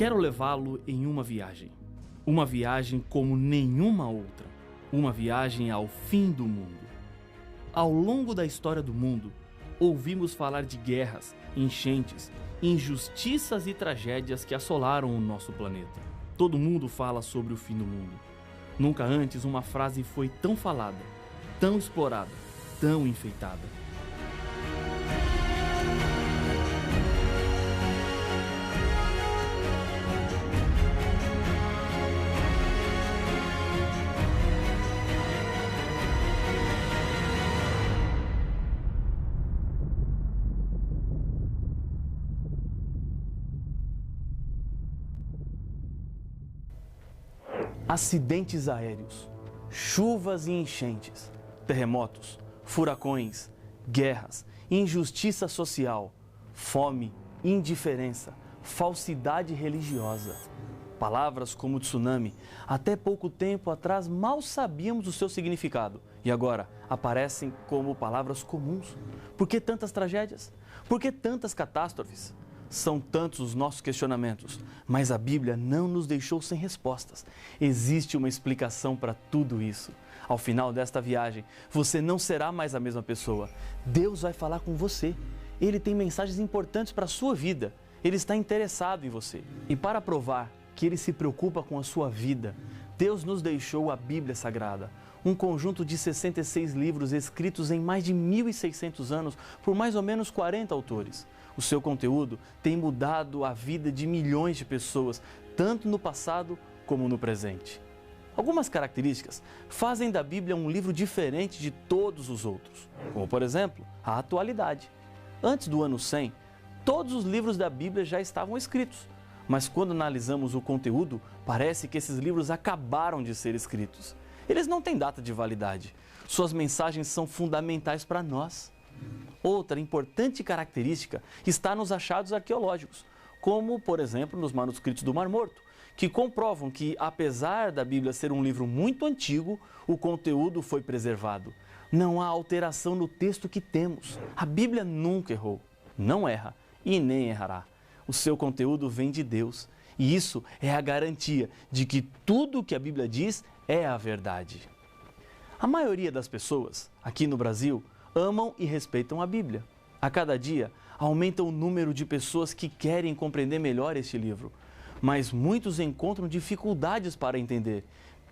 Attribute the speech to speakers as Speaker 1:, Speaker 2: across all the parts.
Speaker 1: Quero levá-lo em uma viagem como nenhuma outra, uma viagem ao fim do mundo. Ao longo da história do mundo, ouvimos falar de guerras, enchentes, injustiças e tragédias que assolaram o nosso planeta. Todo mundo fala sobre o fim do mundo. Nunca antes uma frase foi tão falada, tão explorada, tão enfeitada. Acidentes aéreos, chuvas e enchentes, terremotos, furacões, guerras, injustiça social, fome, indiferença, falsidade religiosa. Palavras como tsunami, até pouco tempo atrás mal sabíamos o seu significado e agora aparecem como palavras comuns. Por que tantas tragédias? Por que tantas catástrofes? São tantos os nossos questionamentos, mas a Bíblia não nos deixou sem respostas. Existe uma explicação para tudo isso. Ao final desta viagem, você não será mais a mesma pessoa. Deus vai falar com você. Ele tem mensagens importantes para a sua vida. Ele está interessado em você. E para provar que Ele se preocupa com a sua vida, Deus nos deixou a Bíblia Sagrada. Um conjunto de 66 livros escritos em mais de 1.600 anos por mais ou menos 40 autores. O seu conteúdo tem mudado a vida de milhões de pessoas, tanto no passado como no presente. Algumas características fazem da Bíblia um livro diferente de todos os outros, como por exemplo, a atualidade. Antes do ano 100, todos os livros da Bíblia já estavam escritos, mas quando analisamos o conteúdo, parece que esses livros acabaram de ser escritos. Eles não têm data de validade. Suas mensagens são fundamentais para nós. Outra importante característica está nos achados arqueológicos, como, por exemplo, nos manuscritos do Mar Morto, que comprovam que, apesar da Bíblia ser um livro muito antigo, o conteúdo foi preservado. Não há alteração no texto que temos. A Bíblia nunca errou, não erra e nem errará. O seu conteúdo vem de Deus. E isso é a garantia de que tudo o que a Bíblia diz é a verdade. A maioria das pessoas, aqui no Brasil, amam e respeitam a Bíblia. A cada dia, aumenta o número de pessoas que querem compreender melhor este livro. Mas muitos encontram dificuldades para entender,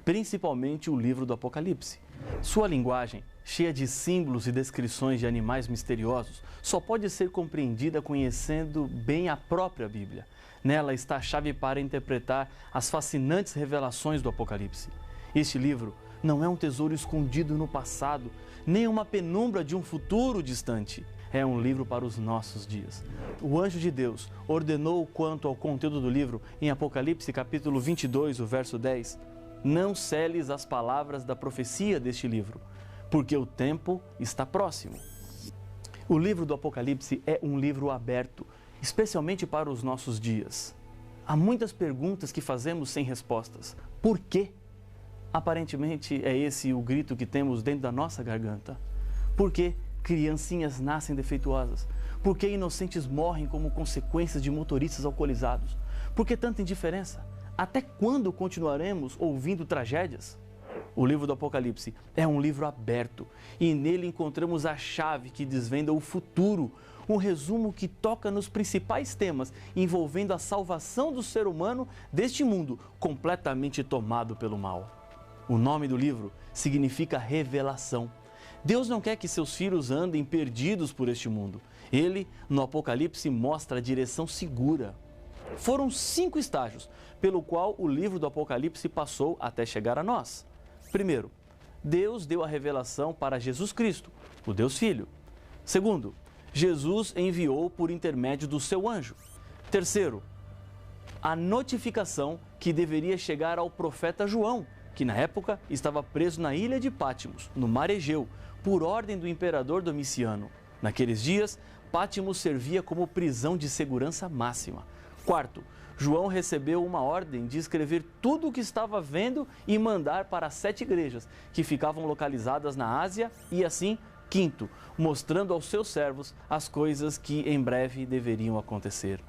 Speaker 1: principalmente o livro do Apocalipse. Sua linguagem, cheia de símbolos e descrições de animais misteriosos, só pode ser compreendida conhecendo bem a própria Bíblia. Nela está a chave para interpretar as fascinantes revelações do Apocalipse. Este livro não é um tesouro escondido no passado, nem uma penumbra de um futuro distante. É um livro para os nossos dias. O anjo de Deus ordenou quanto ao conteúdo do livro em Apocalipse capítulo 22, o verso 10. Não seles as palavras da profecia deste livro, porque o tempo está próximo. O livro do Apocalipse é um livro aberto, especialmente para os nossos dias. Há muitas perguntas que fazemos sem respostas. Por quê? Aparentemente é esse o grito que temos dentro da nossa garganta. Por que criancinhas nascem defeituosas? Por que inocentes morrem como consequências de motoristas alcoolizados? Por que tanta indiferença? Até quando continuaremos ouvindo tragédias? O livro do Apocalipse é um livro aberto e nele encontramos a chave que desvenda o futuro, um resumo que toca nos principais temas envolvendo a salvação do ser humano deste mundo completamente tomado pelo mal. O nome do livro significa revelação. Deus não quer que seus filhos andem perdidos por este mundo. Ele, no Apocalipse, mostra a direção segura. Foram 5 estágios pelo qual o livro do Apocalipse passou até chegar a nós. Primeiro, Deus deu a revelação para Jesus Cristo, o Deus Filho. Segundo, Jesus enviou por intermédio do seu anjo. Terceiro, a notificação que deveria chegar ao profeta João, que na época estava preso na ilha de Pátimos, no mar Egeu, por ordem do imperador Domiciano. Naqueles dias, Pátimos servia como prisão de segurança máxima. Quarto, João recebeu uma ordem de escrever tudo o que estava vendo e mandar para as 7 igrejas, que ficavam localizadas na Ásia e assim, quinto, mostrando aos seus servos as coisas que em breve deveriam acontecer.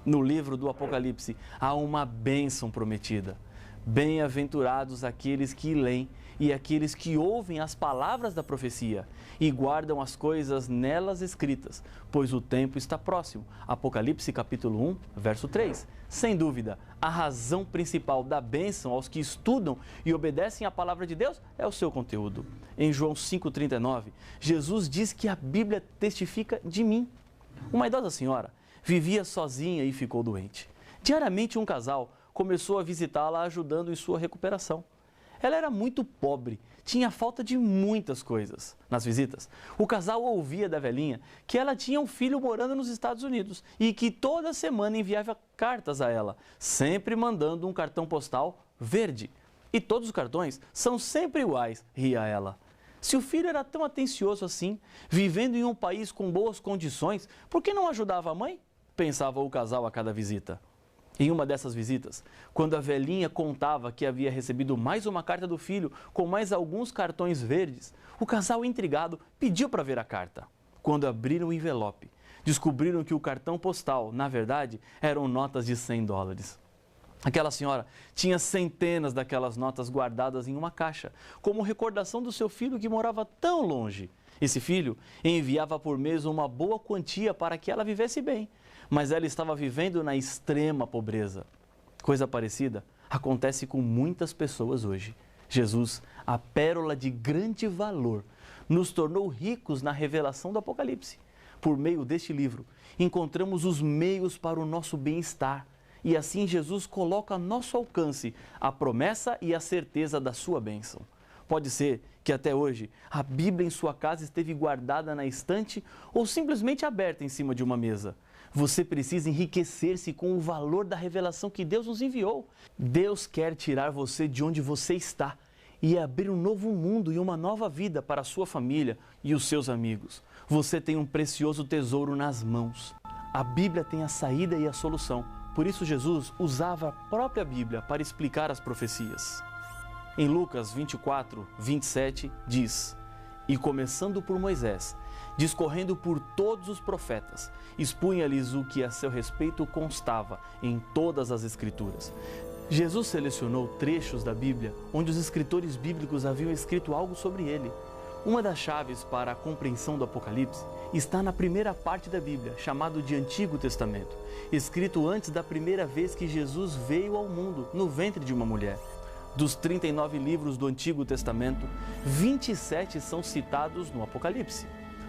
Speaker 1: No livro do Apocalipse há uma bênção prometida. Bem-aventurados aqueles que leem e aqueles que ouvem as palavras da profecia e guardam as coisas nelas escritas, pois o tempo está próximo. Apocalipse capítulo 1, verso 3. Sem dúvida, a razão principal da bênção aos que estudam e obedecem à palavra de Deus é o seu conteúdo. Em João 5,39, Jesus diz que a Bíblia testifica de mim. Uma idosa senhora vivia sozinha e ficou doente. Diariamente um casal começou a visitá-la ajudando em sua recuperação. Ela era muito pobre, tinha falta de muitas coisas. Nas visitas, o casal ouvia da velhinha que ela tinha um filho morando nos Estados Unidos e que toda semana enviava cartas a ela, sempre mandando um cartão postal verde. E todos os cartões são sempre iguais, ria ela. Se o filho era tão atencioso assim, vivendo em um país com boas condições, por que não ajudava a mãe? Pensava o casal a cada visita. Em uma dessas visitas, quando a velhinha contava que havia recebido mais uma carta do filho com mais alguns cartões verdes, o casal intrigado pediu para ver a carta. Quando abriram o envelope, descobriram que o cartão postal, na verdade, eram notas de $100. Aquela senhora tinha centenas daquelas notas guardadas em uma caixa, como recordação do seu filho que morava tão longe. Esse filho enviava por mês uma boa quantia para que ela vivesse bem, mas ela estava vivendo na extrema pobreza. Coisa parecida acontece com muitas pessoas hoje. Jesus, a pérola de grande valor, nos tornou ricos na revelação do Apocalipse. Por meio deste livro, encontramos os meios para o nosso bem-estar. E assim Jesus coloca a nosso alcance a promessa e a certeza da sua bênção. Pode ser que até hoje a Bíblia em sua casa esteve guardada na estante ou simplesmente aberta em cima de uma mesa. Você precisa enriquecer-se com o valor da revelação que Deus nos enviou. Deus quer tirar você de onde você está e abrir um novo mundo e uma nova vida para a sua família e os seus amigos. Você tem um precioso tesouro nas mãos. A Bíblia tem a saída e a solução. Por isso Jesus usava a própria Bíblia para explicar as profecias. Em Lucas 24, 27 diz: E começando por Moisés, discorrendo por todos os profetas, expunha-lhes o que a seu respeito constava em todas as Escrituras. Jesus selecionou trechos da Bíblia onde os escritores bíblicos haviam escrito algo sobre ele. Uma das chaves para a compreensão do Apocalipse está na primeira parte da Bíblia, chamado de Antigo Testamento, escrito antes da primeira vez que Jesus veio ao mundo, no ventre de uma mulher. Dos 39 livros do Antigo Testamento, 27 são citados no Apocalipse.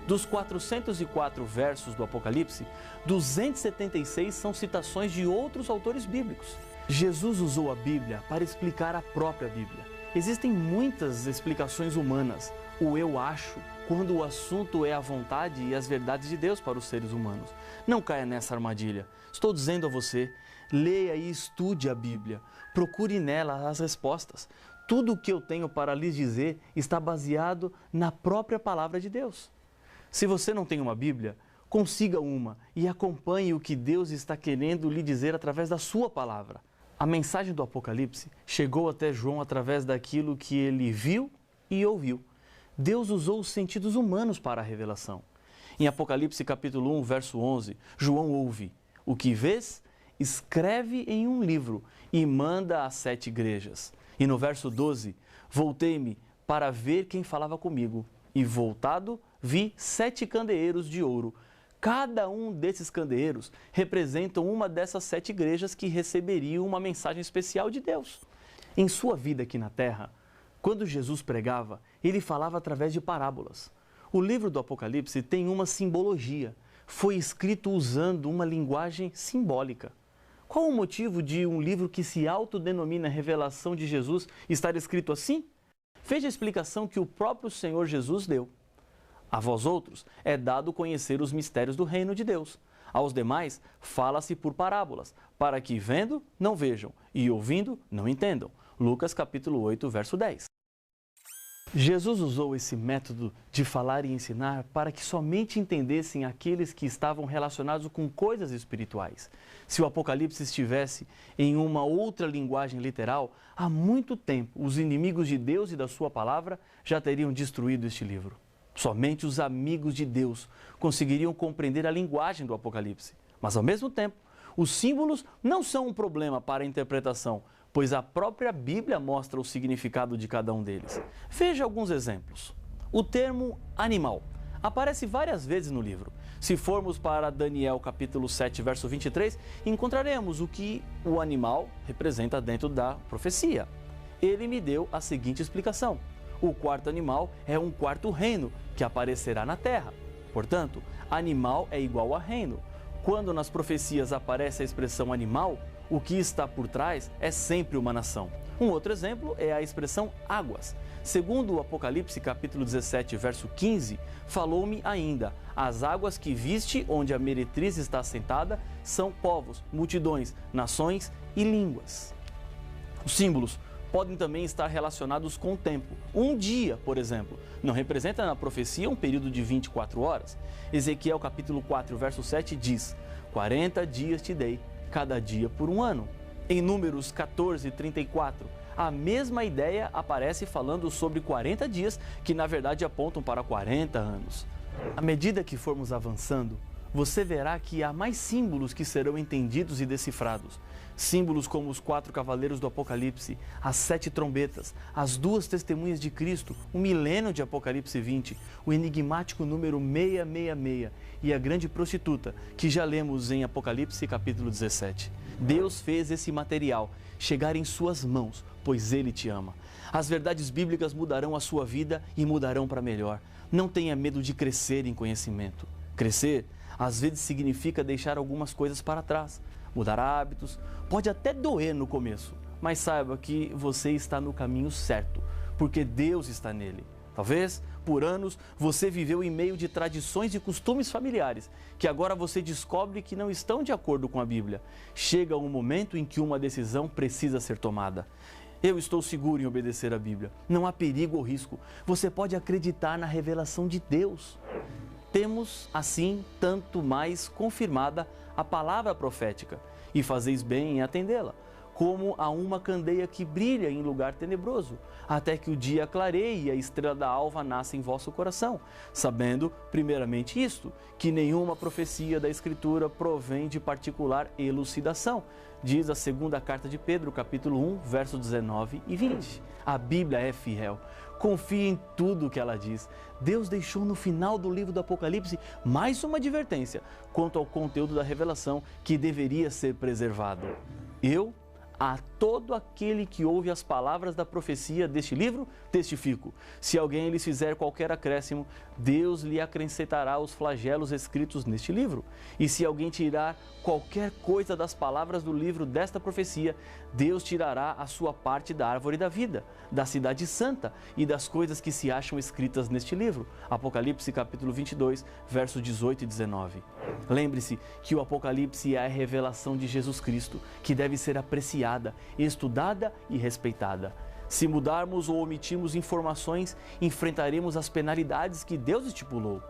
Speaker 1: Dos 404 versos do Apocalipse, 276 são citações de outros autores bíblicos. Jesus usou a Bíblia para explicar a própria Bíblia. Existem muitas explicações humanas, o eu acho, quando o assunto é a vontade e as verdades de Deus para os seres humanos. Não caia nessa armadilha. Estou dizendo a você, leia e estude a Bíblia. Procure nela as respostas. Tudo o que eu tenho para lhes dizer está baseado na própria palavra de Deus. Se você não tem uma Bíblia, consiga uma e acompanhe o que Deus está querendo lhe dizer através da sua palavra. A mensagem do Apocalipse chegou até João através daquilo que ele viu e ouviu. Deus usou os sentidos humanos para a revelação. Em Apocalipse capítulo 1, verso 11, João ouve: O que vês, escreve em um livro e manda às 7 igrejas. E no verso 12, voltei-me para ver quem falava comigo. E voltado, vi 7 candeeiros de ouro. Cada um desses candeeiros representa uma dessas 7 igrejas que receberiam uma mensagem especial de Deus. Em sua vida aqui na terra, quando Jesus pregava, ele falava através de parábolas. O livro do Apocalipse tem uma simbologia. Foi escrito usando uma linguagem simbólica. Qual o motivo de um livro que se autodenomina Revelação de Jesus estar escrito assim? Veja a explicação que o próprio Senhor Jesus deu. A vós outros é dado conhecer os mistérios do reino de Deus. Aos demais fala-se por parábolas, para que vendo, não vejam, e ouvindo, não entendam. Lucas capítulo 8, verso 10. Jesus usou esse método de falar e ensinar para que somente entendessem aqueles que estavam relacionados com coisas espirituais. Se o Apocalipse estivesse em uma outra linguagem literal, há muito tempo os inimigos de Deus e da sua palavra já teriam destruído este livro. Somente os amigos de Deus conseguiriam compreender a linguagem do Apocalipse. Mas, ao mesmo tempo, Os símbolos não são um problema para a interpretação, pois a própria Bíblia mostra o significado de cada um deles. Veja alguns exemplos. O termo animal aparece várias vezes no livro. Se formos para Daniel capítulo 7, verso 23, encontraremos o que o animal representa dentro da profecia. Ele me deu a seguinte explicação: o quarto animal é um quarto reino que aparecerá na terra. Portanto, animal é igual a reino. Quando nas profecias aparece a expressão animal, o que está por trás é sempre uma nação. Um outro exemplo é a expressão águas. Segundo o Apocalipse capítulo 17, verso 15, falou-me ainda: as águas que viste onde a meretriz está assentada são povos, multidões, nações e línguas. Os símbolos podem também estar relacionados com o tempo. Um dia, por exemplo, não representa na profecia um período de 24 horas. Ezequiel capítulo 4, verso 7 diz: 40 dias te dei, cada dia por um ano. Em Números 14, 34, a mesma ideia aparece falando sobre 40 dias, que na verdade apontam para 40 anos. À medida que formos avançando, você verá que há mais símbolos que serão entendidos e decifrados. Símbolos como os 4 cavaleiros do Apocalipse, as 7 trombetas, as 2 testemunhas de Cristo, o milênio de Apocalipse 20, o enigmático número 666 e a grande prostituta, que já lemos em Apocalipse capítulo 17. Deus fez esse material chegar em suas mãos, pois Ele te ama. As verdades bíblicas mudarão a sua vida e mudarão para melhor. Não tenha medo de crescer em conhecimento. Crescer, às vezes, significa deixar algumas coisas para trás, mudar hábitos, pode até doer no começo, mas saiba que você está no caminho certo, porque Deus está nele. Talvez, por anos, você viveu em meio de tradições e costumes familiares, que agora você descobre que não estão de acordo com a Bíblia. Chega um momento em que uma decisão precisa ser tomada. Eu estou seguro em obedecer a Bíblia. Não há perigo ou risco. Você pode acreditar na revelação de Deus. Temos, assim, tanto mais confirmada a palavra profética, e fazeis bem em atendê-la, como a uma candeia que brilha em lugar tenebroso, até que o dia clareie e a estrela da alva nasça em vosso coração, sabendo, primeiramente isto, que nenhuma profecia da Escritura provém de particular elucidação, diz a segunda carta de Pedro, capítulo 1, versos 19 e 20. A Bíblia é fiel. Confie em tudo o que ela diz. Deus deixou no final do livro do Apocalipse mais uma advertência quanto ao conteúdo da revelação que deveria ser preservado. A todo aquele que ouve as palavras da profecia deste livro, testifico: se alguém lhes fizer qualquer acréscimo, Deus lhe acrescentará os flagelos escritos neste livro. E se alguém tirar qualquer coisa das palavras do livro desta profecia, Deus tirará a sua parte da árvore da vida, da cidade santa e das coisas que se acham escritas neste livro. Apocalipse capítulo 22, versos 18 e 19. Lembre-se que o Apocalipse é a revelação de Jesus Cristo, que deve ser apreciada, estudada e respeitada. Se mudarmos ou omitirmos informações, enfrentaremos as penalidades que Deus estipulou.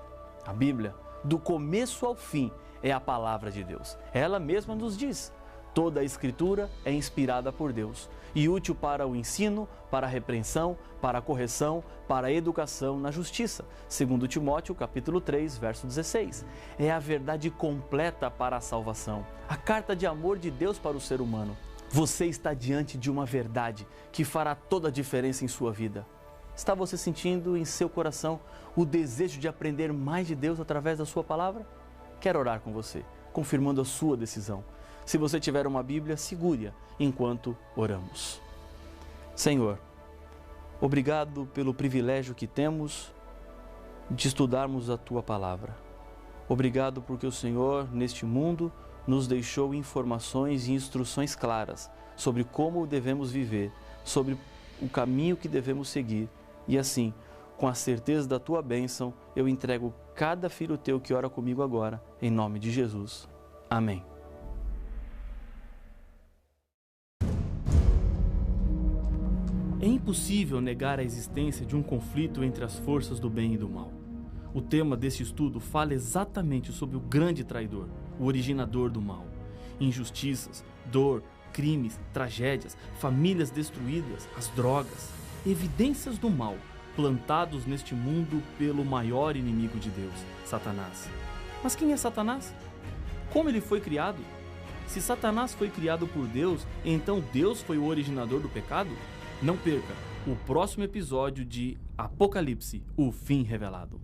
Speaker 1: A Bíblia, do começo ao fim, é a palavra de Deus. Ela mesma nos diz: toda a Escritura é inspirada por Deus e útil para o ensino, para a repreensão, para a correção, para a educação na justiça. Segundo Timóteo, capítulo 3, verso 16. É a verdade completa para a salvação, a carta de amor de Deus para o ser humano. Você está diante de uma verdade que fará toda a diferença em sua vida. Está você sentindo em seu coração o desejo de aprender mais de Deus através da sua palavra? Quero orar com você, confirmando a sua decisão. Se você tiver uma Bíblia, segure-a enquanto oramos. Senhor, obrigado pelo privilégio que temos de estudarmos a Tua Palavra. Obrigado porque o Senhor, neste mundo, nos deixou informações e instruções claras sobre como devemos viver, sobre o caminho que devemos seguir. E assim, com a certeza da Tua bênção, eu entrego cada filho Teu que ora comigo agora, em nome de Jesus. Amém. É impossível negar a existência de um conflito entre as forças do bem e do mal. O tema deste estudo fala exatamente sobre o grande traidor, o originador do mal. Injustiças, dor, crimes, tragédias, famílias destruídas, as drogas, evidências do mal plantados neste mundo pelo maior inimigo de Deus, Satanás. Mas quem é Satanás? Como ele foi criado? Se Satanás foi criado por Deus, então Deus foi o originador do pecado? Não perca o próximo episódio de Apocalipse, o fim revelado.